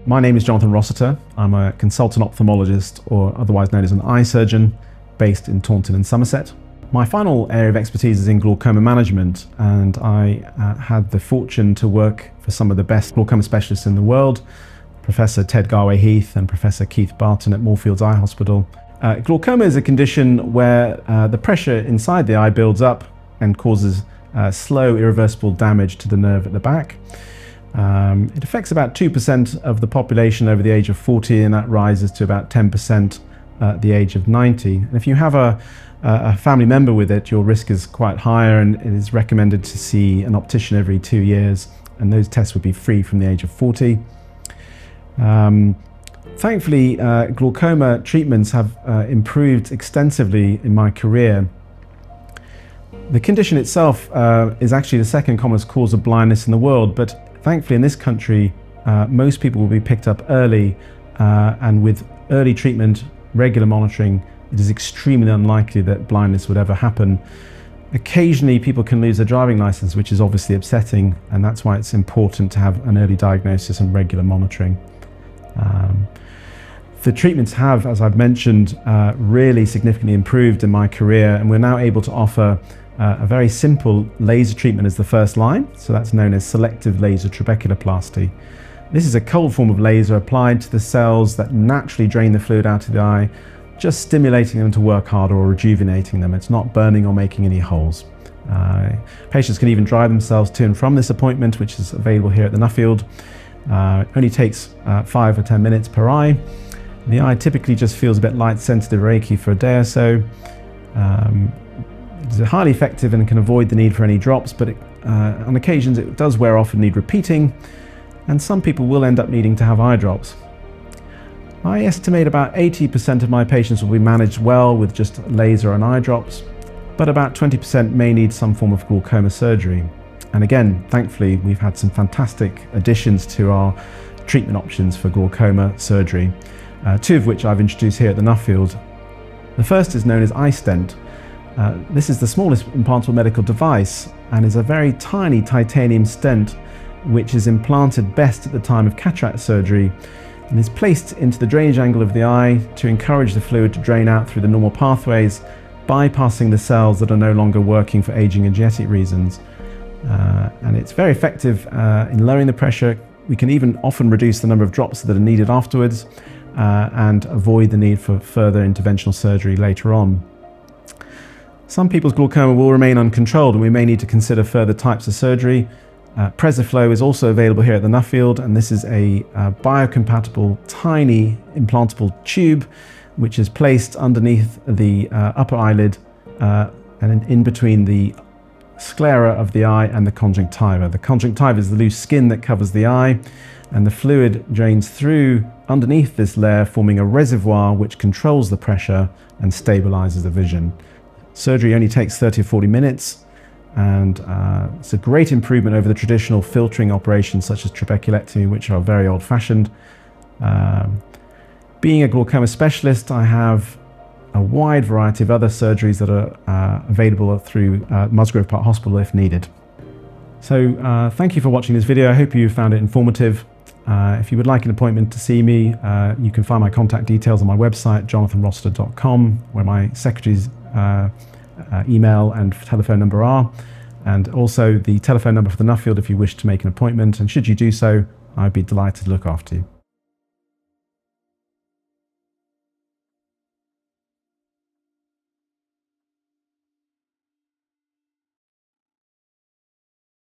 My name is Jonathan Rossiter. I'm a consultant ophthalmologist, or otherwise known as an eye surgeon, based in Taunton in Somerset. My final area of expertise is in glaucoma management, and I had the fortune to work for some of the best glaucoma specialists in the world, Professor Ted Garway-Heath and Professor Keith Barton at Moorfields Eye Hospital. Glaucoma is a condition where the pressure inside the eye builds up and causes slow, irreversible damage to the nerve at the back. It affects about 2% of the population over the age of 40, and that rises to about 10% at the age of 90. And if you have a family member with it, your risk is quite higher, and it is recommended to see an optician every 2 years, and those tests would be free from the age of 40. Thankfully, glaucoma treatments have improved extensively in my career. The condition itself is actually the second commonest cause of blindness in the world, but thankfully in this country, most people will be picked up early, and with early treatment, regular monitoring, it is extremely unlikely that blindness would ever happen. Occasionally people can lose their driving license, which is obviously upsetting, and that's why it's important to have an early diagnosis and regular monitoring. The treatments have, as I've mentioned, really significantly improved in my career, and we're now able to offer a very simple laser treatment as the first line, so that's known as selective laser trabeculoplasty. This is a cold form of laser applied to the cells that naturally drain the fluid out of the eye, just stimulating them to work harder or rejuvenating them. It's not burning or making any holes. Patients can even drive themselves to and from this appointment, which is available here at the Nuffield. It only takes 5 or 10 minutes per eye. The eye typically just feels a bit light sensitive or achy for a day or so. It's highly effective and can avoid the need for any drops, but on occasions it does wear off and need repeating, and some people will end up needing to have eye drops. I estimate about 80% of my patients will be managed well with just laser and eye drops, but about 20% may need some form of glaucoma surgery. And again, thankfully, we've had some fantastic additions to our treatment options for glaucoma surgery, two of which I've introduced here at the Nuffield. The first is known as i-stent. This is the smallest implantable medical device and is a very tiny titanium stent which is implanted best at the time of cataract surgery and is placed into the drainage angle of the eye to encourage the fluid to drain out through the normal pathways, bypassing the cells that are no longer working for aging and genetic reasons. And it's very effective in lowering the pressure. We can even often reduce the number of drops that are needed afterwards and avoid the need for further interventional surgery later on. Some people's glaucoma will remain uncontrolled, and we may need to consider further types of surgery. Preferflo is also available here at the Nuffield, and this is a biocompatible, tiny implantable tube which is placed underneath the upper eyelid and in between the sclera of the eye and the conjunctiva. The conjunctiva is the loose skin that covers the eye, and the fluid drains through underneath this layer, forming a reservoir which controls the pressure and stabilizes the vision. Surgery only takes 30 or 40 minutes, and it's a great improvement over the traditional filtering operations such as trabeculectomy, which are very old-fashioned. Being a glaucoma specialist, I have a wide variety of other surgeries that are available through Musgrove Park Hospital if needed. So thank you for watching this video. I hope you found it informative. If you would like an appointment to see me, you can find my contact details on my website, jonathanrossiter.com, where my secretary's email and telephone number are, and also the telephone number for the Nuffield if you wish to make an appointment, and should you do so, I'd be delighted to look after you.